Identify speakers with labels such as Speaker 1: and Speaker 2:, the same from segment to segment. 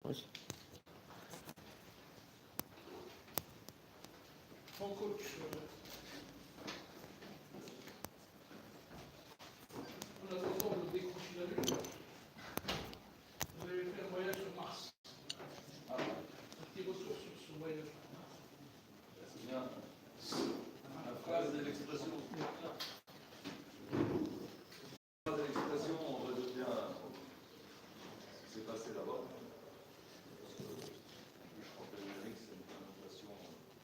Speaker 1: Mon coach, on a ensemble décroché la Lune. Vous avez fait un voyage sur Mars. Un petit retour sur ce voyage.
Speaker 2: C'est bien. La phrase de l'expression. La phrase de l'expression, on résume bien ce qui s'est passé là-bas. Je crois que l'Amérique, c'est une présentation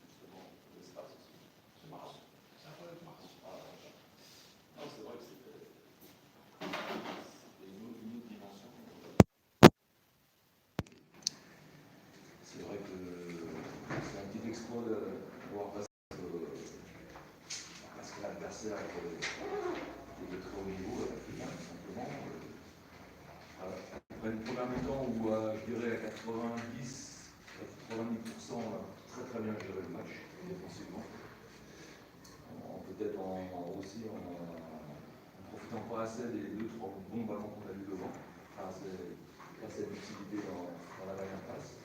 Speaker 2: justement de l'espace.
Speaker 1: C'est Mars. C'est un planète Mars.
Speaker 2: Non, c'est vrai que c'était une autre dimension. C'est vrai que c'est un petit exploit d'avoir passé parce que l'adversaire était de très haut niveau, africain, tout simplement. Après une première mi-temps où, je dirais, à 90%, on a très très bien géré le match, défensivement. Peut-être aussi en profitant pas assez des 2-3 bons ballons qu'on a eu devant, pas assez d'utilité dans la dernière passe.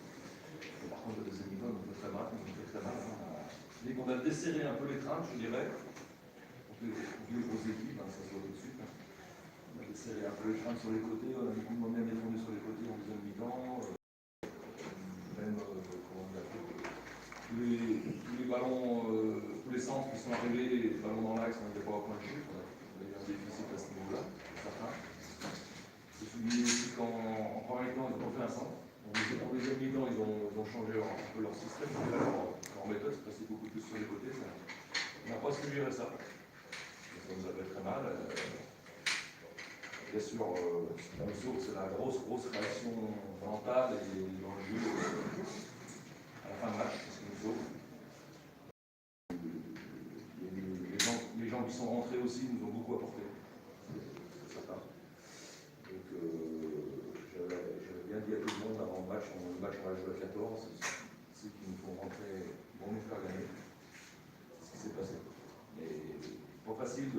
Speaker 2: Et par contre, le deuxième mi-temps, on fait très mal. Dès qu'on a desserré un peu les trains, je dirais, vu aux équipes, ça se voit tout de suite. On a desserré un peu les trains sur les côtés, on a beaucoup moins bien défendu sur les côtés en deuxième mi-temps. Même, comment on l'appelle, tous les ballons, tous les centres qui sont arrivés, les ballons dans l'axe, on n'était pas au point de chute. On a eu un déficit à ce niveau-là, certain. Il faut souligner aussi qu'en première mi-temps, ils n'ont pas fait un centre. En deuxième mi-temps, ils ont changé un peu leur système, leur méthode, c'est passé beaucoup plus sur les côtés. On n'a pas suggéré ça. Ça nous a fait très mal. Bien sûr, c'est la grosse réaction mentale et dans le jeu à la fin de match, c'est ce qu'il nous faut. Les gens qui sont rentrés aussi nous ont beaucoup apporté. C'est certain. Donc, j'avais bien dit à tout le monde avant le match on va jouer à 14, ceux qui nous font rentrer vont nous faire gagner. C'est ce qui s'est passé. Mais pas facile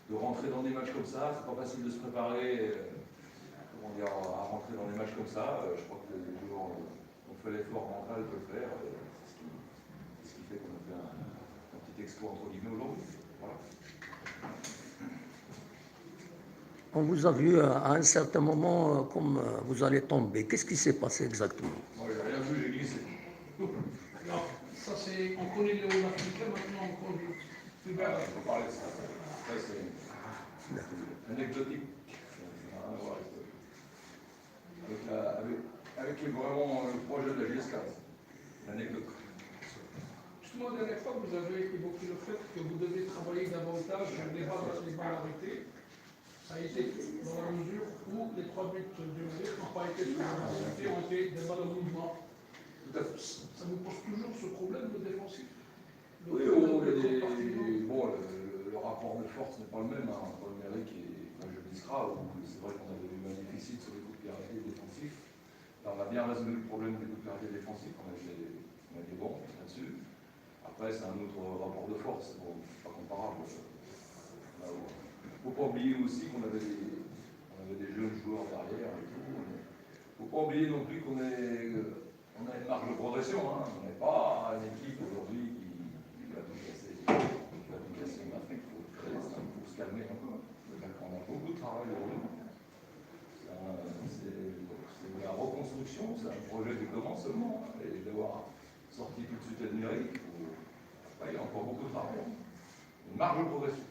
Speaker 2: de rentrer dans des matchs comme ça, c'est pas facile de se préparer à rentrer dans des matchs comme ça. Je crois que les joueurs ont fait l'effort mental de le faire. C'est ce qui fait qu'on a fait un petit exploit entre guillemets aujourd'hui. Voilà.
Speaker 3: On vous a vu à un certain moment comme vous allez tomber. Qu'est-ce qui s'est passé exactement?
Speaker 2: Moi, j'ai rien vu, j'ai glissé.
Speaker 1: Alors, ça c'est. On connaît les hauts africains, maintenant on connaît.
Speaker 2: Il faut parler de ça. Après, c'est anecdotique. Avec vraiment le projet de la GS4. L'anecdote.
Speaker 1: Justement, la dernière fois, vous avez évoqué le fait que vous devez travailler davantage les balles arrêtées. Ça a été dans la mesure où les 3 buts de Hongrie n'ont pas été sur la société, ont été des balles en mouvement.
Speaker 2: Tout à fait.
Speaker 1: Ça vous pose toujours ce problème de défensif?
Speaker 2: Oui, le rapport de force n'est pas le même entre l'Amérique et la Jeux, où c'est vrai qu'on avait eu un déficit sur les coups de pied arrêtés défensifs. Là, on a bien résolu le problème des coups de pied arrêtés défensifs, on a été bons là-dessus. Après, c'est un autre rapport de force, bon, c'est pas comparable. Il ne faut pas oublier aussi qu'on avait des jeunes joueurs derrière et tout. Il ne faut pas oublier non plus qu'on a une marge de progression. Hein. On n'est pas une équipe aujourd'hui qui va tout casser en Afrique. Il faut se calmer un peu. On a beaucoup de travail devant nous. C'est la reconstruction, c'est un projet qui commence seulement. Et d'avoir sorti tout de suite la numérique, il y a encore beaucoup de travail. Une marge de progression.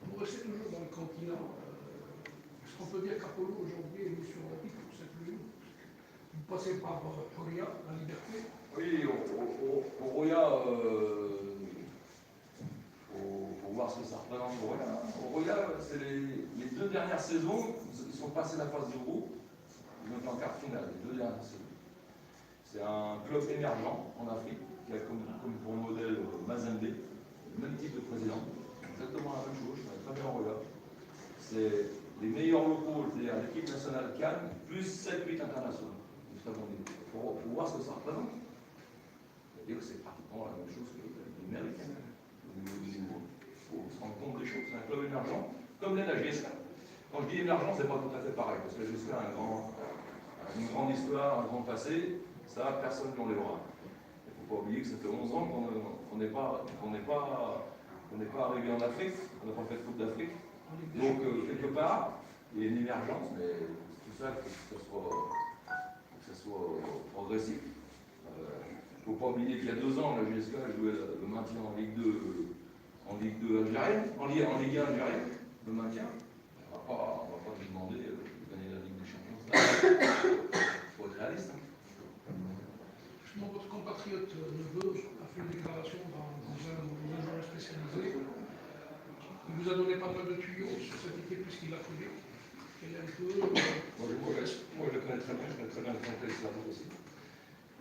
Speaker 1: Vous restez toujours dans le continent. Est-ce qu'on peut dire qu'Apollo aujourd'hui est mission olympique pour cette Lune? Vous passez par Roya, la liberté?
Speaker 2: Oui, au Roya, faut voir ce que ça représente au Roya. Au Roya, c'est les 2 dernières saisons, ils sont passés la phase de groupe, ils ont été en quart finale, les 2 dernières saisons. C'est un club émergent en Afrique, qui a comme pour modèle Mazembe, le même type de président, exactement la même chose, je connais très bien Roya. C'est les meilleurs locaux, c'est-à-dire l'équipe nationale Cannes, plus 7-8 internationaux. Il faut voir ce que ça représente. C'est-à-dire que c'est pratiquement la même chose que l'Amérique. Il faut se rendre compte des choses. C'est un club émergent, comme l'est la GSK. Quand je dis émergent, c'est pas tout à fait pareil, parce que la GSK a un une grande histoire, un grand passé, ça, personne ne l'enlèvera. Il ne faut pas oublier que ça fait 11 ans qu'on n'est pas arrivé en Afrique, on n'a pas fait de Coupe d'Afrique. Donc, quelque part, il y a une émergence, mais tout ça, il faut que ça soit progressif. Il ne faut pas oublier qu'il y a 2 ans, la GSK jouait le maintien en Ligue 2 algérienne, en Ligue 1 algérienne, le maintien. On ne va pas lui demander de gagner la Ligue des Champions. Il faut être réaliste.
Speaker 1: Justement, votre compatriote neveu a fait une déclaration dans un journal spécialisé. Il vous a donné pas mal de tuyaux sur cette équipe puisqu'il a connu. Quel est un peu.
Speaker 2: Moi, je le connais très bien, je connais très bien le contexte là aussi.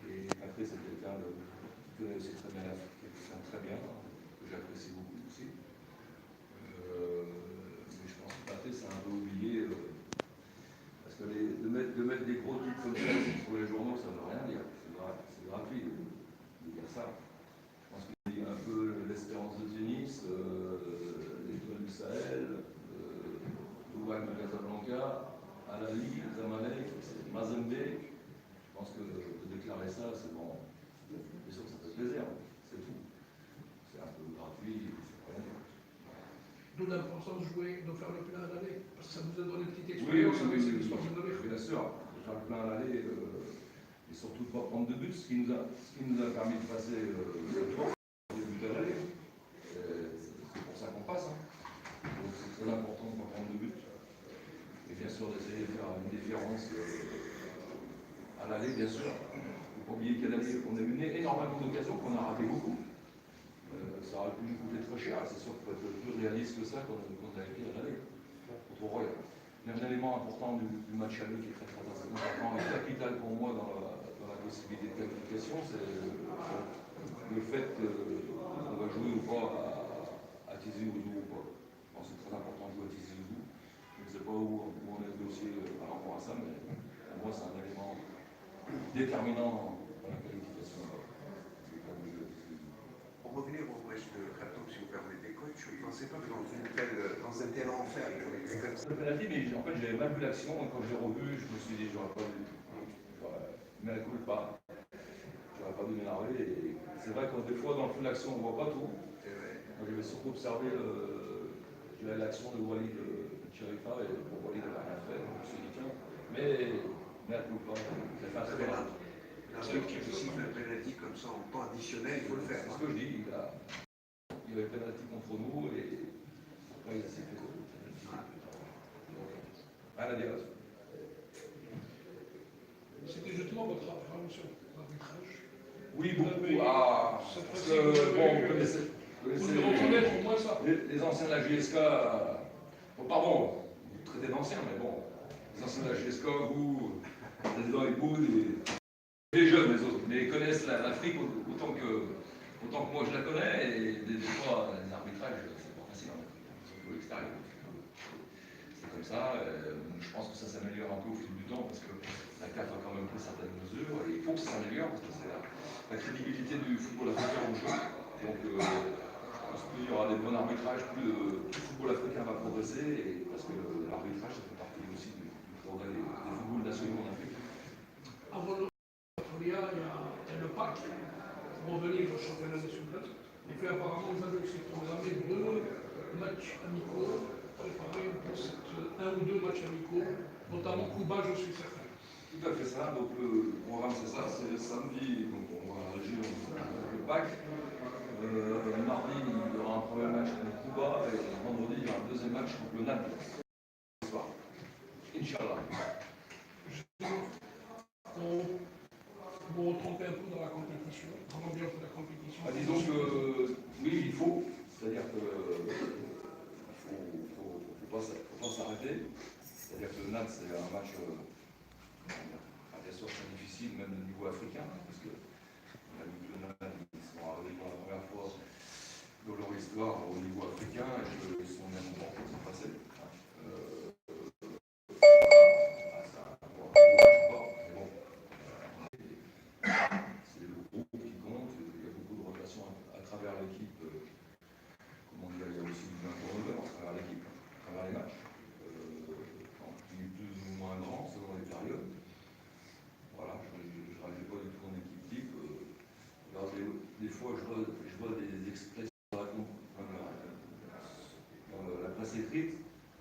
Speaker 2: Et après, c'est quelqu'un qui connaît aussi très bien l'Afrique, quelqu'un très bien, que j'apprécie beaucoup aussi. Mais je pense que Pathé, c'est un peu oublié. Parce que de mettre des gros titres comme ça sur les journaux, ça ne veut rien dire. C'est gratuit de dire ça. Je pense qu'il y a un peu l'Espérance de Tunis, l'Étoile du Sahel, l'Ouac de Casablanca, Al-Ali, Zamalek, Mazembe. Je pense que de déclarer ça, c'est bon. Bien sûr que ça fait plaisir, c'est tout. C'est un peu gratuit, c'est rien.
Speaker 1: D'où l'importance de jouer, de faire le plein à l'aller, parce que ça vous a donné une petite expérience avec cette histoire de Navire.
Speaker 2: Bien sûr, faire le plein à l'aller, et surtout de ne pas prendre de but, ce qui nous a permis de passer le tour des buts à l'aller. C'est pour ça qu'on passe. Donc c'est très important de ne pas prendre de but. Et bien sûr d'essayer de faire une différence à l'aller, bien sûr. Il ne faut pas oublier qu'à l'aller, on a eu énormément d'occasions, qu'on a raté beaucoup. Ça aurait pu nous coûter très cher, c'est sûr qu'il faut être plus réaliste que ça qu'on a été à l'aller. Contre Royal. Il y a un élément important du match aller qui est très important et capital pour moi dans la possibilité de qualification, c'est le fait qu'on va jouer ou pas à Tizi Ouzou ou pas. Je pense que c'est très important de jouer à Tizi Ouzou. Je ne sais pas où on est le dossier par rapport à ça, mais pour moi c'est un élément déterminant dans la qualification.
Speaker 4: Pour revenir au match de Khartoum, si vous permettez, coach, je ne pensais pas que dans un tel enfer, il aurait été comme ça.
Speaker 2: Le penalty, mais en fait, j'avais mal vu l'action, et quand j'ai revu, je me suis dit, j'aurais pas dû. Mais elle coule pas. J'aurais pas dû m'énerver. Et c'est vrai que des fois, dans le feu de l'action, on ne voit pas tout. Moi, j'avais surtout observé l'action de Walid Chérifa, et pour Walid, elle n'a rien fait. Je me suis dit, tiens, mais elle coule pas. Elle fait un très bon acte.
Speaker 4: L'arbitre qui vous siffle un penalty comme ça en temps additionnel, il faut le faire.
Speaker 2: C'est ce que je dis. Il y avait penalty contre nous, et après, il a sifflé le penalty. Rien à dire là-dessus.
Speaker 1: C'était justement votre appréhension, l'arbitrage.
Speaker 2: Oui, beaucoup. Ah, parce que, bon, vous connaissez
Speaker 1: Au moins ça.
Speaker 2: les anciens de la GSK, pardon, vous traitez d'anciens, mais bon, les anciens de la GSK, vous êtes dans les boules, les jeunes, les autres, mais ils connaissent l'Afrique autant que moi je la connais, et des fois, les arbitrages, c'est pas facile, surtout à l'extérieur. C'est comme ça, je pense que ça s'améliore un peu au fil du temps, parce que la CAF a quand même pris certaines mesures, et il faut que ça s'améliore, parce que c'est la crédibilité du football africain au jeu. Donc, plus il y aura des bons arbitrages, plus le football africain va progresser, et parce que l'arbitrage, ça fait partie aussi du progrès des footballs nationaux en Afrique.
Speaker 1: Avant le il y a le PAC pour revenir au championnat national. Et puis apparemment, vous avez aussi programmé 2 matchs amicaux préparés pour un ou 2 matchs amicaux, notamment Cuba, je suis certain.
Speaker 2: Tout à fait ça, donc le programme c'est ça, c'est samedi, donc on va réagir le PAC. Mardi, il y aura un premier match contre Cuba, et vendredi, il y aura un deuxième match contre le Naples. Ce soir. Inch'Allah.
Speaker 1: Vous retrompez un peu dans la compétition, dans l'ambiance de la compétition.
Speaker 2: Disons que oui, il faut, c'est-à-dire qu'il ne faut pas s'arrêter. C'est-à-dire que le Naples, c'est un match, bien sûr, très difficile, même au niveau africain, parce que on a vu que le Naples, ils sont arrivés pour la première fois dans leur histoire au niveau africain, et qu'ils sont bien contents de se passer. C'est le groupe qui compte, il y a beaucoup de rotations à travers l'équipe. Comment dire, il y a aussi du turnover à travers l'équipe, à travers les matchs, qui est plus ou moins grand selon les périodes. fois, je vois des expressions dans la presse écrite,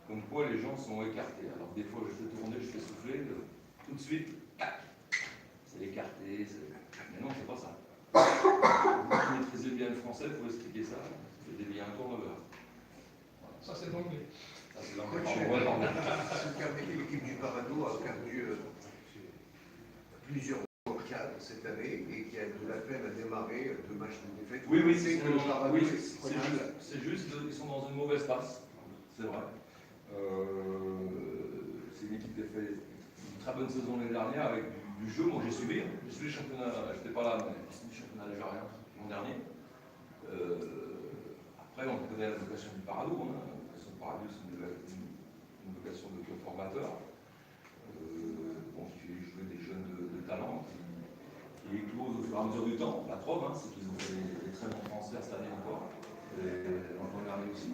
Speaker 2: comme quoi les gens sont écartés. Alors des fois, je fais tourner, je fais souffler, tout de suite, c'est écarté. Mais non, c'est pas ça. Vous maîtrisez bien le français, il faut expliquer ça. C'est des liens turnover.
Speaker 1: Ça, c'est l'anglais.
Speaker 2: Ça, c'est l'anglais.
Speaker 4: Coach,
Speaker 2: Pardon, ouais, pardon.
Speaker 4: si vous permettez, l'équipe du Parado a perdu plusieurs cadres cette année et qui a de la peine à démarrer 2 matchs de défaite.
Speaker 2: Oui, oui,
Speaker 4: c'est que le Parado
Speaker 2: oui,
Speaker 4: est
Speaker 2: c'est juste, ils sont dans une mauvaise passe, c'est vrai. C'est une équipe qui a fait une très bonne saison l'année dernière avec du jeu. Moi, j'ai suivi le championnat, je n'étais pas là, mais j'ai suivi le championnat algérien l'an dernier. Après, on connaît la vocation du Parado. Hein. La vocation du Parado, c'est une vocation de formateur. Bon, qui fait jouer des jeunes de talent, qui éclosent au fur et à mesure du temps. La preuve, hein, c'est qu'ils ont fait des très bons transferts cette année encore, et l'an dernier aussi.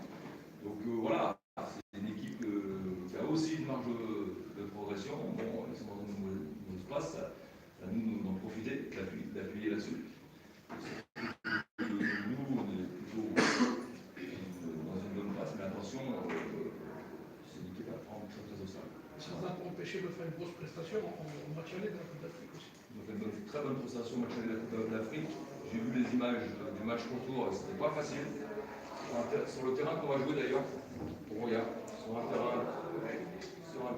Speaker 2: Donc voilà, c'est une équipe qui a aussi une marge de progression. Bon, ils sont dans une mauvaise place, à nous d'en profiter, d'appuyer là-dessus. Nous, on est plutôt dans une bonne place, mais attention, c'est une équipe à prendre très très au sérieux.
Speaker 1: Ça nous a empêché de faire une grosse prestation en match aller de la Coupe d'Afrique aussi.
Speaker 2: On a fait une très bonne prestation au match de la Coupe d'Afrique. J'ai vu les images du match retour, c'était pas facile. Sur le terrain qu'on va jouer d'ailleurs, on regarde, sur un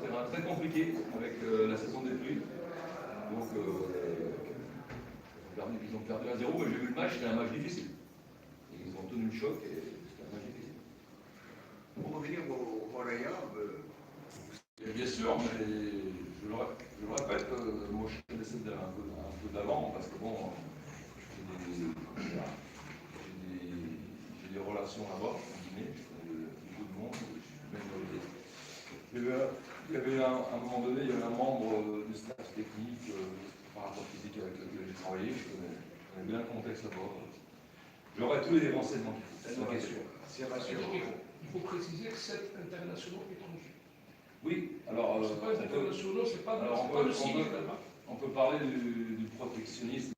Speaker 2: terrain très compliqué avec la saison des pluies. Donc, ils ont perdu 1-0, mais j'ai vu le match, c'était un match difficile. Ils ont tenu le choc et c'était un match difficile.
Speaker 4: Pour revenir au Raya,
Speaker 2: Et bien sûr, mais je le répète, moi je connaissais un peu d'avant, parce que bon, j'ai des relations là-bas, en Guinée, je connais beaucoup de monde, il y avait à un moment donné, il y avait un membre du staff technique, par rapport physique avec lequel j'ai travaillé, je connais bien le contexte là-bas. J'aurai tous les renseignements qu'il faut.
Speaker 4: c'est rassurant.
Speaker 1: Il faut préciser que 7 internationaux étrangers.
Speaker 2: Oui, alors.
Speaker 1: C'est pas internationaux, c'est pas
Speaker 2: alors,
Speaker 1: le signe.
Speaker 2: on peut parler du protectionnisme